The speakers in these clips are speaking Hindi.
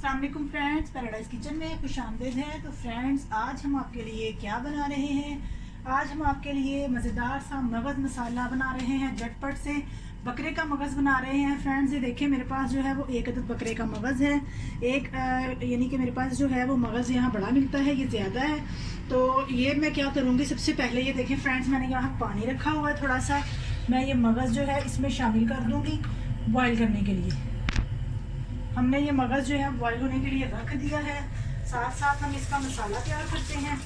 अस्सलाम वालेकुम फ्रेंड्स, पैराडाइज किचन में खुशामदीद है। तो फ्रेंड्स, आज हम आपके लिए क्या बना रहे हैं? आज हम आपके लिए मज़ेदार सा मगज़ मसाला बना रहे हैं। झटपट से बकरे का मगज़ बना रहे हैं। फ्रेंड्स, ये देखिए मेरे पास जो है वो एक अदद बकरे का मगज़ है। यानी कि मेरे पास जो है वो मगज़ यहाँ बड़ा मिलता है, ये ज़्यादा है। तो ये मैं क्या करूँगी, सबसे पहले ये देखें फ्रेंड्स, मैंने यहाँ पानी रखा हुआ है थोड़ा सा। मैं ये मगज़ जो है इसमें शामिल कर दूँगी बॉयल करने के लिए। हमने ये मगज़ जो है बॉयल होने के लिए रख दिया है। साथ साथ हम इसका मसाला तैयार करते हैं।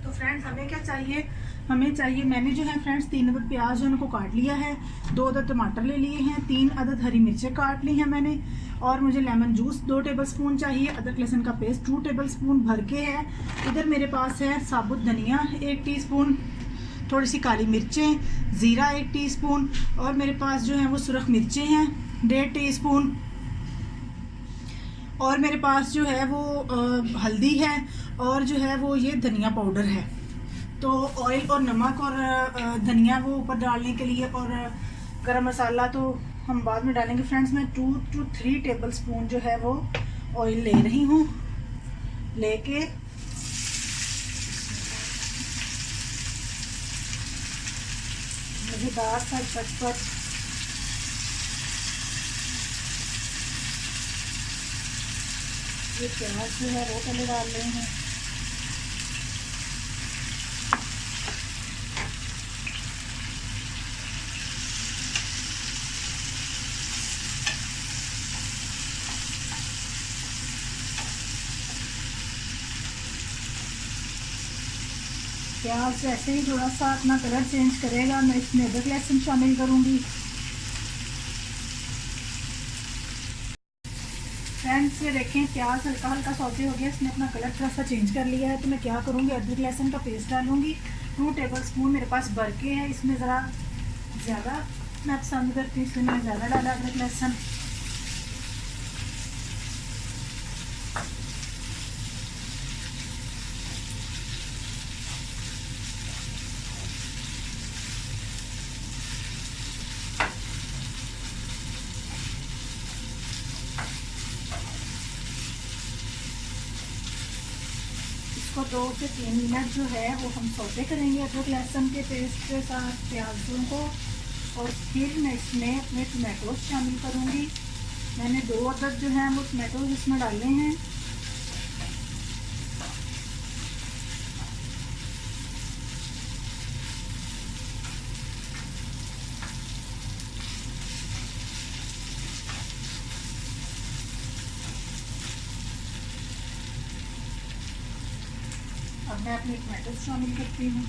तो फ्रेंड्स, हमें क्या चाहिए? हमें चाहिए, मैंने जो है फ्रेंड्स 3 अदद प्याज जो उनको काट लिया है, 2 अदद टमाटर ले लिए हैं, 3 अदद हरी मिर्चें काट ली हैं मैंने, और मुझे लेमन जूस 2 टेबलस्पून चाहिए। अदरक लहसुन का पेस्ट 2 टेबलस्पून भर के है। इधर मेरे पास है साबुत धनिया 1 टीस्पून, थोड़ी सी काली मिर्चें, ज़ीरा 1 टीस्पून, और मेरे पास जो है वो सुरख मिर्चें हैं 1.5 टीस्पून, और मेरे पास जो है वो हल्दी है, और जो है वो ये धनिया पाउडर है। तो ऑयल और नमक और धनिया वो ऊपर डालने के लिए, और गरम मसाला तो हम बाद में डालेंगे। फ्रेंड्स, मैं 2 to 3 टेबलस्पून जो है वो ऑयल ले रही हूँ। लेके मज़ेदार सा चटपट ये प्याज जो है वो पहले डाल रहे हैं। प्याज जैसे ही थोड़ा सा अपना कलर चेंज करेगा, मैं इसमें अदरक लहसुन शामिल करूँगी। फ्रेंड्स, ये देखें प्याज हल्का हल्का सौते हो गया, इसने अपना कलर थोड़ा सा चेंज कर लिया है। तो मैं क्या करूँगी, अदरक लहसुन का पेस्ट डालूँगी 2 टेबलस्पून। मेरे पास बरके हैं, इसमें ज़रा ज़्यादा मैं पसंद करती हूँ, इसलिए मैं ज़्यादा डाला अदरक लहसुन। इसको 2 से 3 मिनट जो है वो हम सौते करेंगे अदरक लहसुन के पेस्ट के साथ प्याज़ों को, और फिर मैं इसमें अपने टमाटोज शामिल करूँगी। मैंने 2 अदद जो है वो टमाटोज इसमें डाले हैं। अब मैं अपने टमाटो शामिल करती हूँ।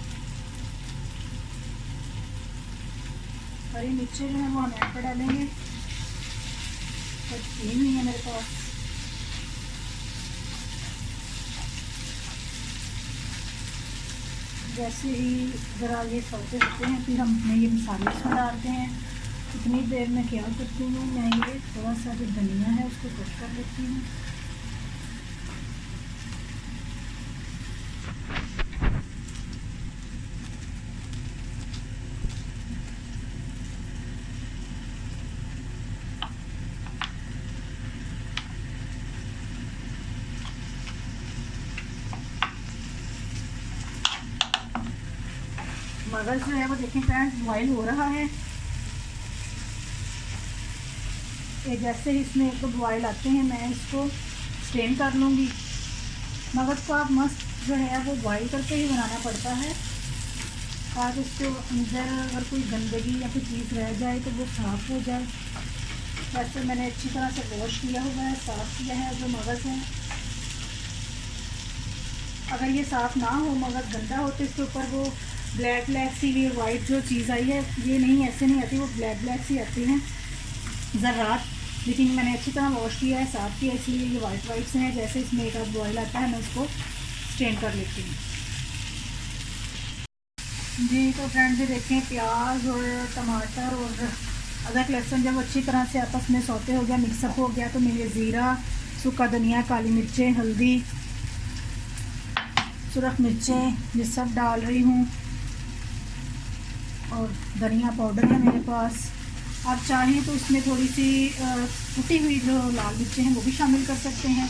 हरी मिर्चें जो है वो हम ऐड पर डालेंगे, तो 3 ही है मेरे पास। जैसे ही ज़रा ये सौते होते हैं, फिर हम अपने ये मसाले इसमें डालते हैं। इतनी देर में क्या करती हूँ, मैं ये थोड़ा सा जो धनिया है उसको कट कर लेती हूँ। मगज़ जो है वो देखें फ्रेंड्स बॉयल हो रहा है। ये जैसे ही इसमें एक तो बॉयल आते हैं, मैं इसको स्ट्रेन कर लूँगी। मगज़ को आप मस्त जो है वो बॉयल करके ही बनाना पड़ता है, ताकि इसको अंदर अगर कोई गंदगी या कोई चीज़ रह जाए तो वो साफ़ हो जाए। वैसे मैंने अच्छी तरह से वॉश किया हुआ है, साफ़ किया है जो मगज़ है। अगर ये साफ़ ना हो, मगज़ गंदा हो, तो इसके ऊपर वो ब्लैक ब्लैक सी ये वाइट जो चीज़ आई है, ये नहीं, ऐसे नहीं आती, वो ब्लैक ब्लैक सी आती हैं ज़र्रात। लेकिन मैंने अच्छी तरह वॉश किया है, साफ़ किया, इसलिए ये वाइट वाइट से हैं। जैसे इसमें एक आध बॉयल आता है, मैं उसको स्ट्रेन कर लेती हूँ। जी, तो फ्रेंड्स ये देखें प्याज और टमाटर और अदरक लहसुन जब अच्छी तरह से आपस में सौते हो गया, मिक्सअप हो गया, तो मैं ज़ीरा, सूखा धनिया, काली मिर्चें, हल्दी, सुरख मिर्चें ये सब डाल रही हूँ, और धनिया पाउडर है मेरे पास। आप चाहें तो इसमें थोड़ी सी कुटी हुई जो लाल मिर्चें हैं वो भी शामिल कर सकते हैं।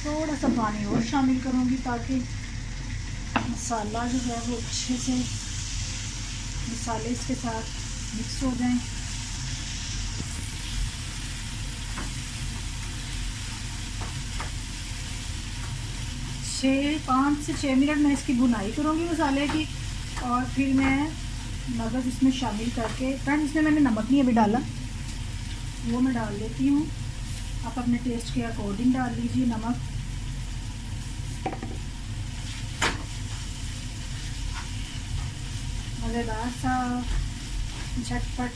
थोड़ा सा पानी और शामिल करूँगी ताकि मसाला जो है वो अच्छे से मसाले इसके साथ मिक्स हो जाएं। 5 से 6 मिनट मैं इसकी भुनाई करूँगी मसाले की, और फिर मैं मगज़ इसमें शामिल करके, फ्रेंड्स इसमें मैंने नमक नहीं अभी डाला, वो मैं डाल देती हूँ। आप अपने टेस्ट के अकॉर्डिंग डाल लीजिए नमक। मज़ेदार सा झटपट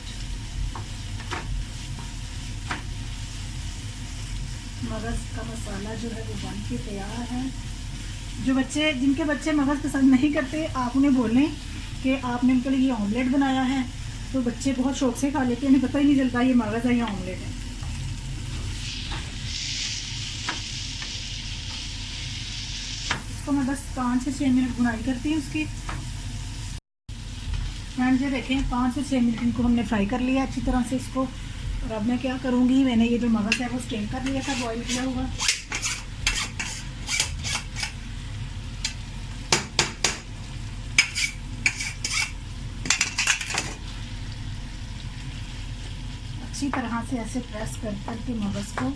मगज़ का मसाला जो है वो बन के तैयार है। जिनके बच्चे मगज़ पसंद नहीं करते, आप उन्हें बोलें कि आपने उनके लिए ऑमलेट बनाया है, तो बच्चे बहुत शौक से खा लेते हैं, उन्हें पता ही नहीं चलता ये मगज़ है या ऑमलेट है। इसको मैं बस 5 से 6 मिनट बुनाई करती हूँ उसकी। फ्रेंड्स ये देखें 5 से 6 मिनट इनको हमने फ्राई कर लिया अच्छी तरह से इसको। और अब मैं क्या करूँगी, मैंने ये जो मगज़ है वो स्टीम कर लिया था, बॉईल किया हुआ। अच्छी तरह से ऐसे प्रेस कर करके मगज़ को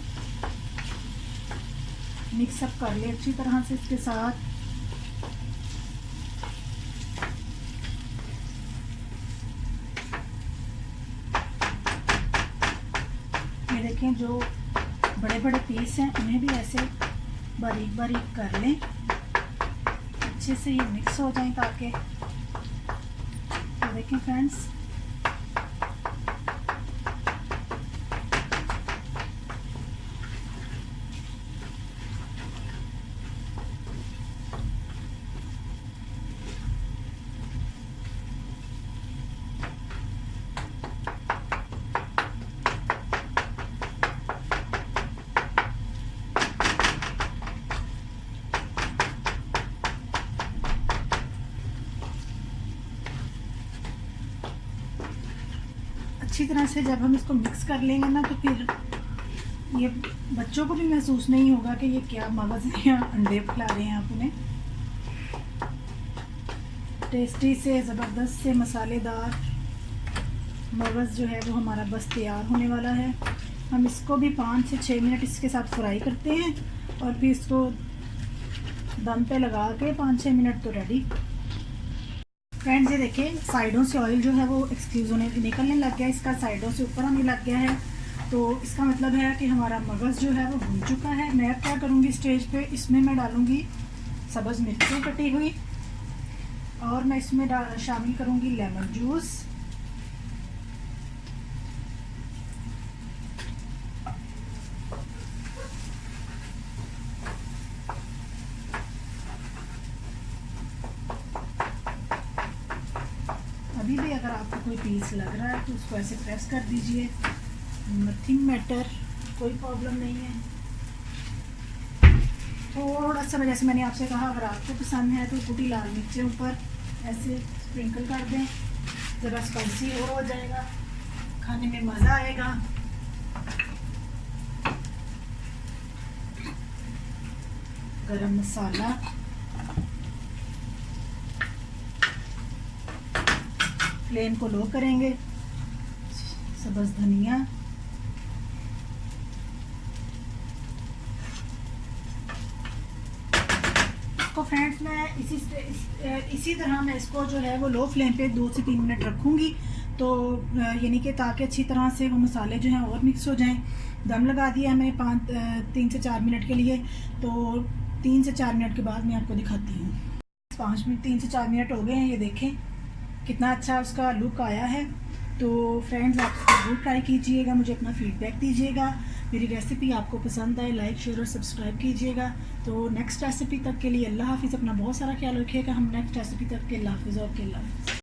मिक्सअप कर ले अच्छी तरह से इसके साथ। ये देखें जो बड़े बड़े पीस हैं उन्हें भी ऐसे बारीक बारीक कर लें, अच्छे से ये मिक्स हो जाएं ताकि, तो देखें फ्रेंड्स अच्छी तरह से जब हम इसको मिक्स कर लेंगे ना, तो फिर ये बच्चों को भी महसूस नहीं होगा कि ये क्या मगज़ या अंडे खिला रहे हैं आप उन्हें। टेस्टी से ज़बरदस्त से मसालेदार मगज़ जो है वो हमारा बस तैयार होने वाला है। हम इसको भी 5 से 6 मिनट इसके साथ फ्राई करते हैं और फिर इसको दम पे लगा के 5-6 मिनट तो रेडी। फ्रेंड्स ये देखें साइडों से ऑयल जो है वो एक्सक्यूज़ होने निकलने लग गया, इसका साइडों से ऊपर आने लग गया है, तो इसका मतलब है कि हमारा मगज़ जो है वो भुन चुका है। मैं क्या करूँगी स्टेज पे, इसमें मैं डालूँगी सब्ज़ मिर्चें कटी हुई, और मैं इसमें शामिल करूँगी लेमन जूस। अभी भी अगर आपको कोई पीस लग रहा है तो उसको ऐसे प्रेस कर दीजिए, नथिंग मैटर, कोई प्रॉब्लम नहीं है। थोड़ा सा जैसे मैंने आपसे कहा, अगर आपको पसंद है तो कुटी लाल मिर्चें ऊपर ऐसे स्प्रिंकल कर दें, ज़रा स्पाइसी और हो जाएगा, खाने में मज़ा आएगा। गरम मसाला, फ्लेम को लो करेंगे, सब्ज़ धनिया, इसको फ्रेंड्स मैं इसी तरह मैं इसको जो है वो लो फ्लेम पे 2 से 3 मिनट रखूँगी, तो यानी कि ताकि अच्छी तरह से वो मसाले जो हैं और मिक्स हो जाएं। दम लगा दिया है मैंने 3 से 4 मिनट के लिए, तो 3 से 4 मिनट के बाद मैं आपको दिखाती हूँ। 3 से 4 मिनट हो गए हैं, ये देखें कितना अच्छा उसका लुक आया है। तो फ्रेंड्स आप ज़रूर ट्राई कीजिएगा, मुझे अपना फीडबैक दीजिएगा। मेरी रेसिपी आपको पसंद आए लाइक शेयर और सब्सक्राइब कीजिएगा। तो नेक्स्ट रेसिपी तक के लिए अल्लाह हाफ़िज़। अपना बहुत सारा ख्याल रखिएगा। हम नेक्स्ट रेसिपी तक के अल्लाह हाफ़िज़ और अल्लाह हाफ़िज़।